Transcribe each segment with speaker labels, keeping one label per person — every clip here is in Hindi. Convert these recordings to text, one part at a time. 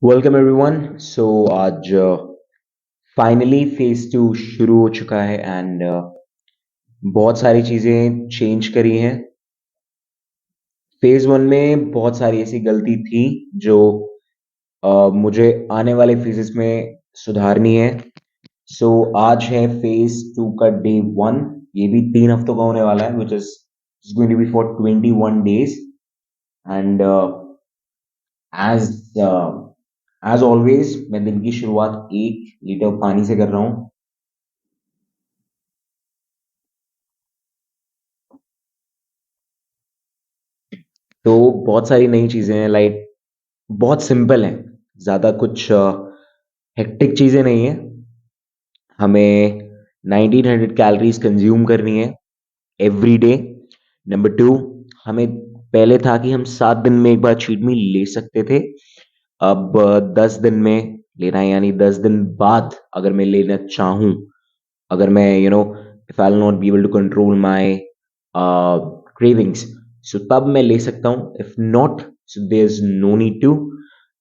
Speaker 1: Welcome everyone. सो आज फाइनली फेज 2 शुरू हो चुका है एंड बहुत सारी चीज़ें चेंज करी हैं। फेज 1 में बहुत सारी ऐसी गलती थी जो मुझे आने वाले फेजेस में सुधारनी है। सो आज है फेज 2 का डे 1। ये भी 3 हफ्तों का होने वाला है which is going to be for 21 days and as as always मैं दिन की शुरुआत 1 लीटर पानी से कर रहा हूँ। तो बहुत सारी नई चीज़ें हैं, लाइक बहुत सिंपल हैं, ज़्यादा कुछ हेक्टिक चीज़ें नहीं हैं। हमें 1900 कैलोरीज कंज्यूम करनी है एवरी डे। नंबर 2, हमें पहले था कि हम 7 दिन में एक बार चीट मील ले सकते थे। अब 10 दिन में लेना है, यानी 10 दिन बाद अगर मैं लेना चाहूँ, अगर मैं if I will not be able to control my cravings, so तब मैं ले सकता हूँ। If not, so there is no need to.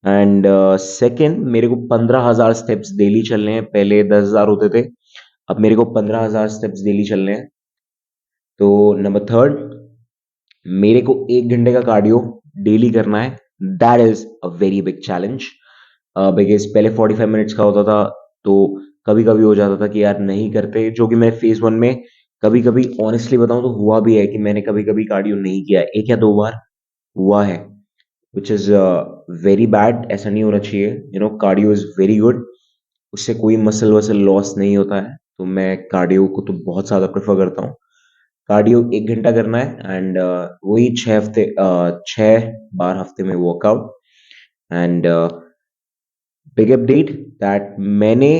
Speaker 1: And second, मेरे को 15,000 स्टेप्स डेली चलने हैं। पहले 10,000 होते थे, अब मेरे को 15,000 स्टेप्स डेली चलने हैं। तो नंबर थर्ड, मेरे को 1 घंटे का कार्डियो डेली करना है। That is a very big challenge, because पहले 45 मिनट्स का होता था, तो कभी कभी हो जाता था कि यार नहीं करते, जो कि मैं फेज 1 में कभी कभी ऑनेस्टली बताऊं तो हुआ भी है कि मैंने कभी कभी कार्डियो नहीं किया, 1 या 2 बार हुआ है, विच इज वेरी बैड। ऐसा नहीं होना चाहिए। कार्डियो इज वेरी गुड, उससे कोई मसल वसल लॉस नहीं होता है। तो मैं कार्डियो को तो बहुत ज़्यादा प्रेफर करता हूँ। कार्डियो 1 घंटा करना है एंड वही 6 बार हफ्ते में workout. And big update that मैंने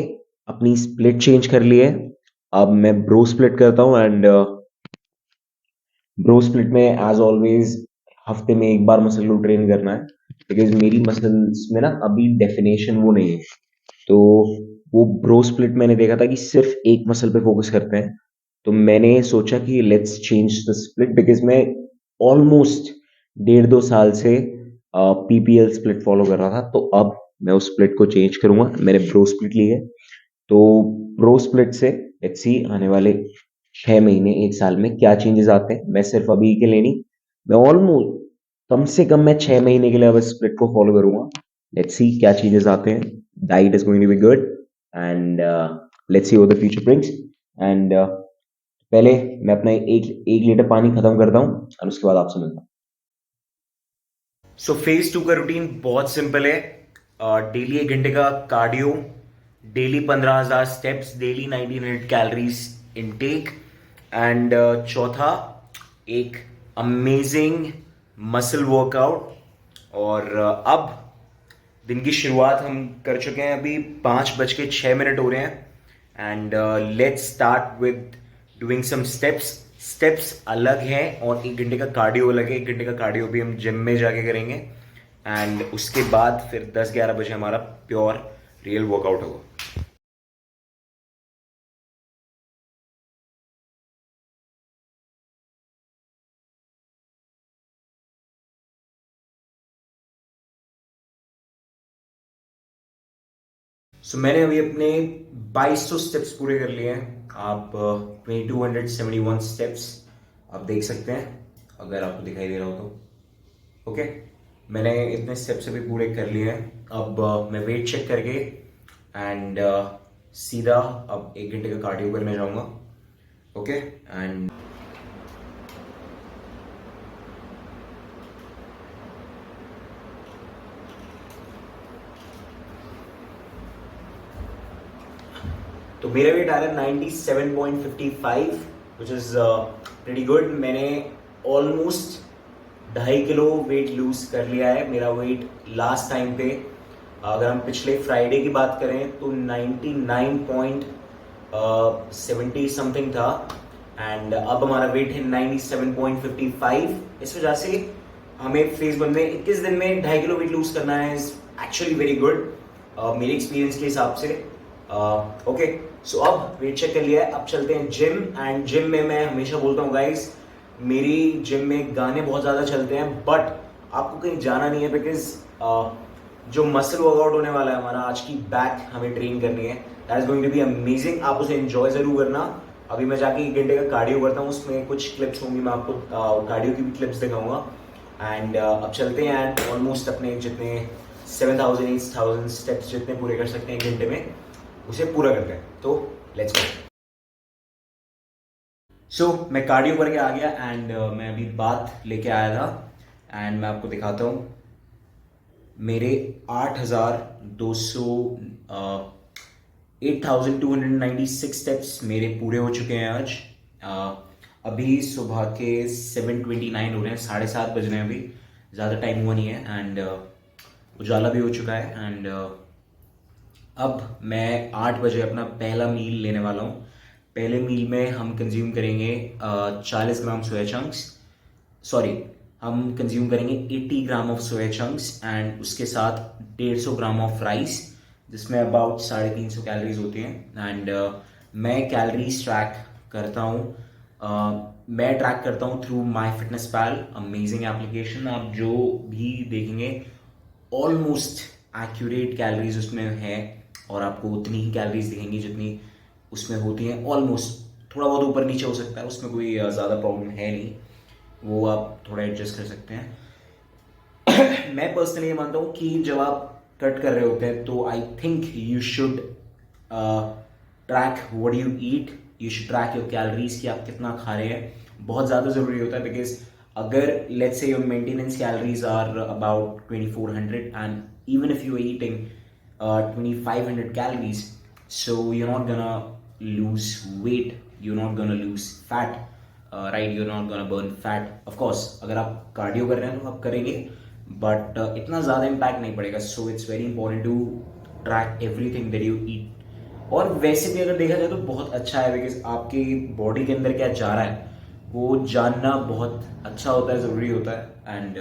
Speaker 1: अपनी स्प्लिट चेंज कर ली है। अब मैं ब्रो स्प्लिट करता हूँ एंड ब्रो स्प्लिट में एज ऑलवेज हफ्ते में एक बार मसल को ट्रेन करना है, बिकॉज मेरी मसल्स में ना अभी डेफिनेशन वो नहीं है। तो वो ब्रो स्प्लिट मैंने देखा था कि सिर्फ एक मसल पे फोकस करते हैं। तो मैंने सोचा कि let's change the split, because मैं ऑलमोस्ट 1.5-2 साल से पीपीएल स्प्लिट फॉलो कर रहा था। तो अब मैं उस स्प्लिट को चेंज करूंगा। मैंने ब्रो स्प्लिट ली है, तो ब्रो स्प्लिट से लेट्स सी आने वाले 6 महीने 1 साल में क्या चेंजेस आते हैं। मैं सिर्फ अभी के लिए नहीं, मैं ऑलमोस्ट कम से कम मैं 6 महीने के लिए अब स्प्लिट को फॉलो करूंगा। लेट्स सी क्या चेंजेस आते हैं। Diet is going to be good and let's see what the future brings. And पहले मैं अपना एक लीटर पानी खत्म करता हूँ और उसके बाद आपसे मिलता हूँ। सो फेज 2 का रूटीन बहुत सिंपल है। डेली 1 घंटे का cardio, daily 15,000 steps, daily 1900 calories intake and चौथा, एक अमेजिंग मसल वर्कआउट। और अब दिन की शुरुआत हम कर चुके हैं, अभी 5:06 हो रहे हैं and let's start with doing some steps. Steps अलग हैं और 1 घंटे का कार्डियो अलग है। 1 घंटे का कार्डियो भी हम जिम में जाके करेंगे एंड उसके बाद फिर 10-11 बजे हमारा प्योर रियल वर्कआउट होगा। सो मैंने अभी अपने 2200 स्टेप्स पूरे कर लिए हैं। आप 2271 स्टेप्स आप देख सकते हैं, अगर आपको दिखाई दे रहा हो तो। ओके, मैंने इतने स्टेप्स अभी पूरे कर लिए हैं। अब मैं वेट चेक करके एंड सीधा अब 1 घंटे का कार्डियो करने जाऊंगा। ओके एंड तो मेरा वेट आ रहा है 97.55, विच इज प्रीटी गुड। मैंने ऑलमोस्ट 2.5 किलो वेट लूज कर लिया है। मेरा वेट लास्ट टाइम पे, अगर हम पिछले फ्राइडे की बात करें तो 99.70 समथिंग था एंड अब हमारा वेट है 97.55। इस वजह से हमें फेज 1 में 21 दिन में 2.5 किलो वेट लूज करना है इज एक्चुअली वेरी गुड मेरे एक्सपीरियंस के हिसाब से। ओके, सो अब वेट चेक कर लिया है, अब चलते हैं जिम। एंड जिम में मैं हमेशा बोलता हूँ गाइस, मेरी जिम में गाने बहुत ज़्यादा चलते हैं, बट आपको कहीं जाना नहीं है, बिकॉज जो मसल वर्कआउट होने वाला है हमारा आज की, बैक हमें ट्रेन करनी है, that is going to be amazing. आप उसे एंजॉय जरूर करना। अभी मैं जाके 1 घंटे का कार्डियो करता हूँ, उसमें कुछ क्लिप्स होंगी, मैं आपको कार्डियो की भी क्लिप्स दिखाऊंगा। एंड अब चलते हैं एंड ऑलमोस्ट अपने जितने 7,000 8,000 स्टेप्स जितने पूरे कर सकते हैं 1 घंटे में, उसे पूरा करते हैं। तो लेट्स गो। सो मैं कार्डियो करके आ गया एंड मैं अभी बात लेके आया था एंड मैं आपको दिखाता हूँ। मेरे 8,200 8,296 स्टेप्स मेरे पूरे हो चुके हैं आज। अभी सुबह के 7:29 हो रहे हैं, 7:30 बज रहे हैं अभी, ज़्यादा टाइम हुआ नहीं है एंड उजाला भी हो चुका है। एंड अब मैं 8 बजे अपना पहला मील लेने वाला हूँ। पहले मील में हम कंज्यूम करेंगे 40 ग्राम सोया चंक्स, सॉरी हम कंज्यूम करेंगे 80 gram of soya chunks and उसके साथ 150 ग्राम ऑफ राइस, जिसमें अबाउट 350 कैलोरीज होती हैं। एंड मैं कैलोरीज ट्रैक करता हूँ, मैं ट्रैक करता हूँ through my fitness pal, amazing application. आप जो भी देखेंगे ऑलमोस्ट एक्यूरेट कैलोरीज उसमें है और आपको उतनी ही कैलोरीज दिखेंगी जितनी उसमें होती हैं। ऑलमोस्ट थोड़ा बहुत ऊपर नीचे हो सकता है, उसमें कोई ज़्यादा प्रॉब्लम है नहीं, वो आप थोड़ा एडजस्ट कर सकते हैं। मैं पर्सनली ये मानता हूँ कि जब आप कट कर रहे होते हैं तो I think you should track what you eat, you should track your calories कि आप कितना खा रहे हैं। बहुत ज़्यादा ज़रूरी होता है, बिकॉज अगर let's say your maintenance calories are about 2400 and even if you are eating 2500 calories, so you're not gonna lose weight, you're not gonna lose fat, right, you're not gonna burn fat. of course अगर आप कार्डियो कर रहे हैं तो आप करेंगे, बट इतना ज़्यादा इम्पैक्ट नहीं पड़ेगा। So it's very important to track everything that you eat. और वैसे भी अगर देखा जाए तो बहुत अच्छा है, बिकॉज आपकी बॉडी के अंदर क्या जा रहा है वो जानना बहुत अच्छा होता है, ज़रूरी होता है। एंड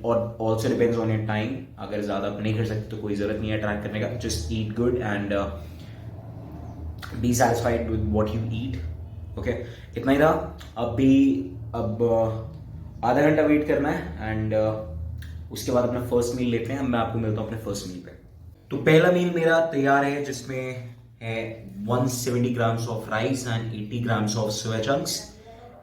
Speaker 1: और also depends on your time. अगर ज़्यादा आप नहीं कर सकते तो कोई ज़रूरत नहीं है ट्रैक करने का, just eat good and be satisfied with what you eat. Okay, इतना ही था। अब आधा घंटा वेट करना है एंड उसके बाद अपना फर्स्ट मील लेते हैं। मैं आपको मिलता हूँ अपने फर्स्ट मील पे। तो पहला मील मेरा तैयार है, जिसमें है 170 grams of rice and 80 grams of soya chunks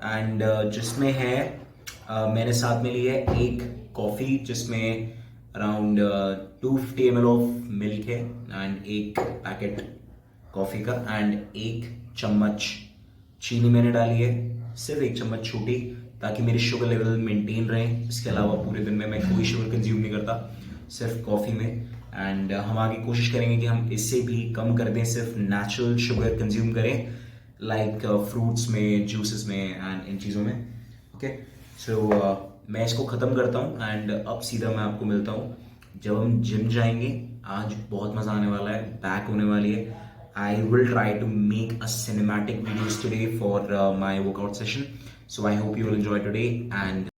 Speaker 1: and जिसमें है मैंने साथ में ली है एक कॉफ़ी, जिसमें अराउंड 250 ml ऑफ मिल्क है एंड एक पैकेट कॉफ़ी का एंड एक चम्मच चीनी मैंने डाली है, सिर्फ एक चम्मच छोटी, ताकि मेरी शुगर लेवल मेंटेन रहे। इसके अलावा पूरे दिन में मैं कोई शुगर कंज्यूम नहीं करता, सिर्फ कॉफ़ी में। एंड हम आगे कोशिश करेंगे कि हम इससे भी कम कर दें, सिर्फ नेचुरल शुगर कंज्यूम करें, लाइक फ्रूट्स में, जूसेस में एंड इन चीज़ों में। ओके, सो मैं इसको ख़त्म करता हूँ एंड अब सीधा मैं आपको मिलता हूँ जब हम जिम जाएंगे। आज बहुत मज़ा आने वाला है, बैक होने वाली है। I will try to make a cinematic videos today for my workout session. So I hope you will enjoy today and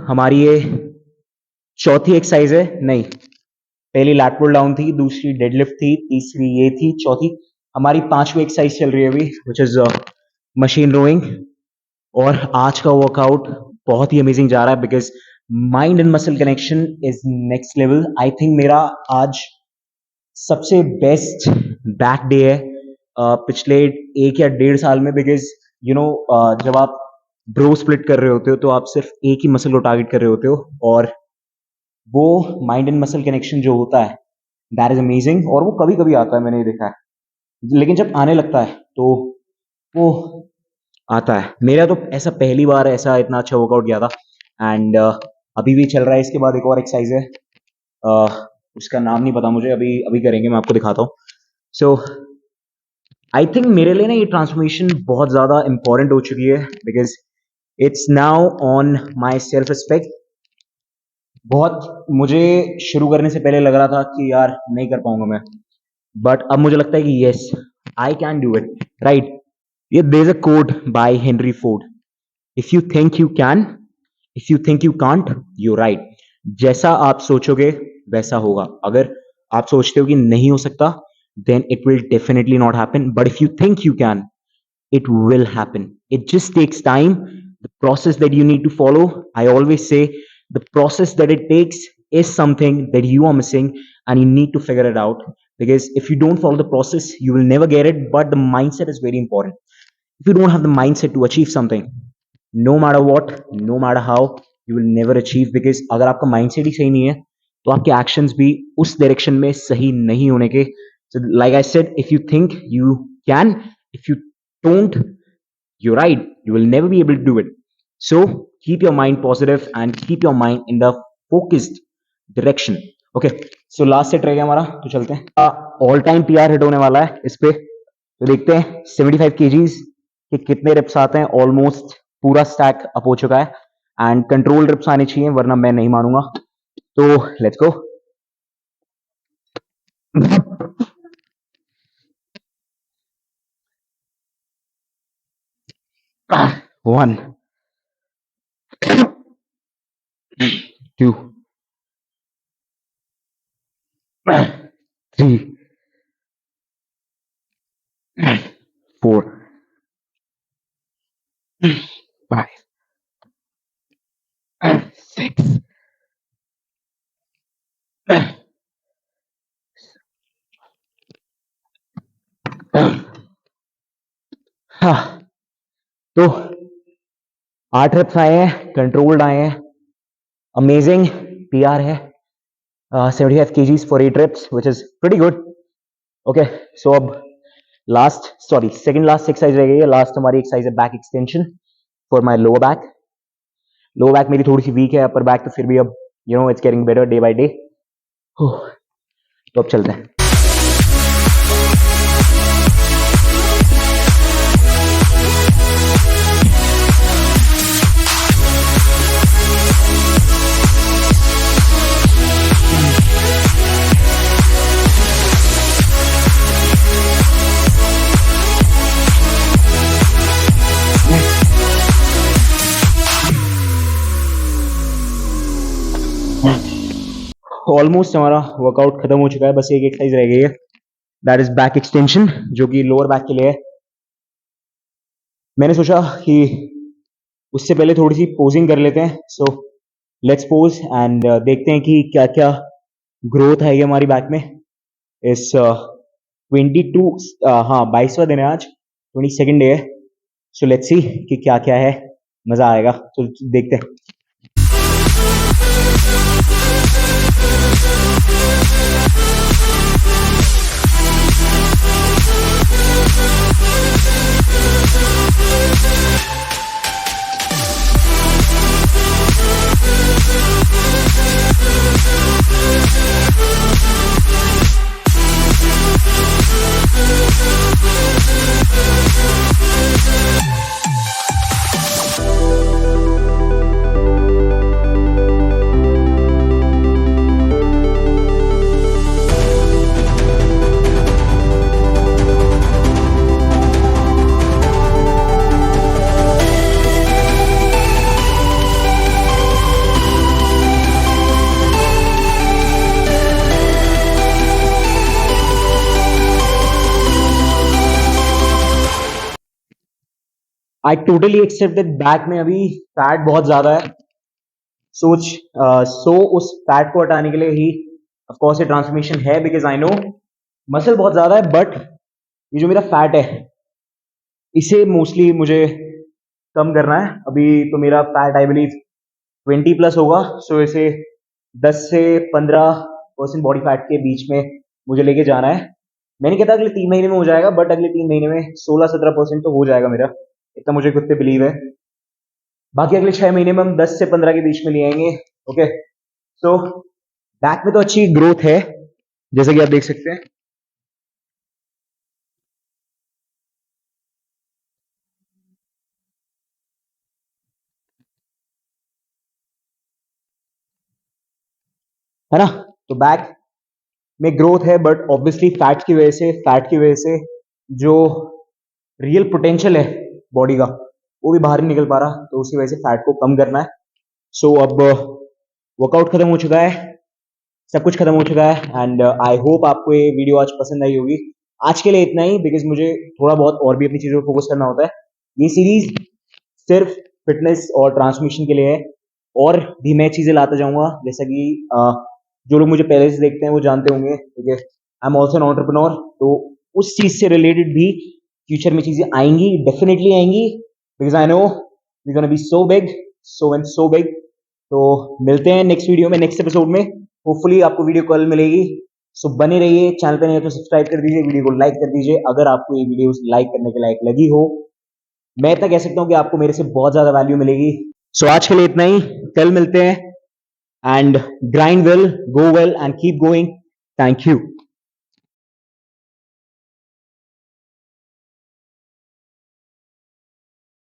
Speaker 1: हमारी ये चौथी एक्सरसाइज है, नहीं पहली लैट पुल डाउन थी, दूसरी डेडलिफ्ट थी, तीसरी ये थी, चौथी हमारी पांचवी एक्सरसाइज चल रही है अभी, विच इज मशीन रोइंग। और आज का वर्कआउट बहुत ही अमेजिंग जा रहा है because mind and muscle connection is next level. I think मेरा आज सबसे बेस्ट बैक डे है पिछले 1 या 1.5 साल में, बिकॉज जब आप ब्रो स्प्लिट कर रहे होते हो तो आप सिर्फ एक ही मसल को टारगेट कर रहे होते हो, और वो माइंड एंड मसल कनेक्शन जो होता है दैट इज अमेजिंग। और वो कभी कभी आता है, मैंने देखा है, लेकिन जब आने लगता है तो वो आता है। मेरा तो ऐसा पहली बार ऐसा इतना अच्छा वर्कआउट गया था, एंड अभी भी चल रहा है। इसके बाद एक और एक्सरसाइज है, उसका नाम नहीं पता मुझे, अभी अभी करेंगे, मैं आपको दिखाता हूँ। सो आई थिंक मेरे लिए ना ये ट्रांसफॉर्मेशन बहुत ज्यादा इंपॉर्टेंट हो चुकी है, because it's now on my self respect. बहुत मुझे शुरू करने से पहले लग रहा था कि यार नहीं कर पाऊंगा मैं, बट अब मुझे लगता है कि yes I can do it, right. ये there is a quote by Henry Ford, if you think you can, if you think you can't, you right. जैसा आप सोचोगे वैसा होगा। अगर आप सोचते हो कि नहीं हो सकता, then it will definitely not happen. But if you think you can, it will happen. It just takes time. The process that you need to follow, I always say, the process that it takes is something that you are missing, and you need to figure it out. Because if you don't follow the process, you will never get it. But the mindset is very important. If you don't have the mindset to achieve something, no matter what, no matter how, you will never achieve. Because अगर आपका mindset ही सही नहीं है, तो आपके actions भी उस direction में सही नहीं होने के। So like I said, if you think you can, if you don't, you're right. You will never be able to do it. So keep your mind positive and keep your mind in the focused direction. Okay. So last set रह गया हमारा, तो चलते हैं। All time PR हिट होने वाला है इस पे, तो देखते हैं 75 kgs के कितने रिप्स आते हैं। ऑलमोस्ट पूरा स्टैक अप हो चुका है, एंड कंट्रोल रिप्स आने चाहिए, वरना मैं नहीं मानूंगा। तो let's go. One, two, three, 4, 5, 6, 7। तो 8 reps आए हैं, कंट्रोल्ड आए हैं, अमेजिंग PR है, 75 kgs for 8 reps, which is pretty good. Okay, so अब सेकंड लास्ट एक्सरसाइज रह गई है। लास्ट हमारी एक्सरसाइज है back extension for my lower back. Lower back मेरी थोड़ी सी वीक है, अपर बैक तो फिर भी अब it's getting better day by day. तो अब चलते हैं। ऑलमोस्ट हमारा वर्कआउट खत्म हो चुका है, बस एक एक्सरसाइज रह गई है, दैट इज बैक एक्सटेंशन, जो कि लोअर बैक के लिए है। मैंने सोचा कि उससे पहले थोड़ी सी पोजिंग कर लेते हैं। सो लेट्स पोज एंड देखते हैं कि क्या क्या ग्रोथ है हमारी बैक में। इस 22वां दिन है आज, 22nd डे है। सो लेट्स सी कि क्या क्या है, मजा आएगा, तो देखते हैं। I totally accept that back में अभी फैट बहुत ज्यादा है। सो उस फैट को हटाने के लिए ही ऑफ कोर्स ये ट्रांसफॉर्मेशन है, बिकॉज आई नो मसल बहुत ज्यादा है, बट ये जो मेरा फैट है इसे मोस्टली मुझे कम करना है। अभी तो मेरा फैट आई बिलीव 20+ होगा, सो इसे 10 से 15% बॉडी फैट के बीच में मुझे लेके जाना है। मैं नहीं कहता अगले 3 महीने में हो जाएगा, बट अगले 3 महीने में 16-17% तो हो जाएगा मेरा, इतना मुझे खुद पे बिलीव है। बाकी अगले 6 महीने में हम 10 से 15 के बीच में ले आएंगे। ओके, सो बैक में तो अच्छी ग्रोथ है जैसे कि आप देख सकते हैं। है ना, तो बैक में ग्रोथ है, बट ऑब्वियसली फैट की वजह से जो रियल पोटेंशियल है बॉडी का वो भी बाहर नहीं निकल पा रहा, तो उसी वजह से फैट को कम करना है। सो अब वर्कआउट खत्म हो चुका है, सब कुछ खत्म हो चुका है, एंड आई होप आपको ये वीडियो आज पसंद आई होगी। आज के लिए इतना ही, बिकॉज मुझे थोड़ा बहुत और भी अपनी चीजों पर फोकस करना होता है। ये सीरीज सिर्फ फिटनेस और ट्रांसमिशन के लिए है, और भी मैं चीजें लाता जाऊंगा, जैसा कि जो लोग मुझे पहले से देखते हैं वो जानते होंगे, ठीक है, I am also an entrepreneur, तो उस चीज से रिलेटेड भी फ्यूचर में चीजें आएंगी, डेफिनेटली आएंगी, because I know we gonna be so big, so and so big. तो मिलते हैं नेक्स्ट वीडियो में, नेक्स्ट एपिसोड में। होपफुली आपको वीडियो कल मिलेगी। सो बने रहिए, चैनल पे नहीं है तो सब्सक्राइब कर दीजिए, वीडियो को लाइक कर दीजिए अगर आपको ये वीडियो लाइक करने के लायक लगी हो। मैं इतना कह सकता हूँ कि आपको मेरे से बहुत ज्यादा वैल्यू मिलेगी। सो आज के लिए इतना ही, कल मिलते हैं, and grind well, go well and keep going. Thank you.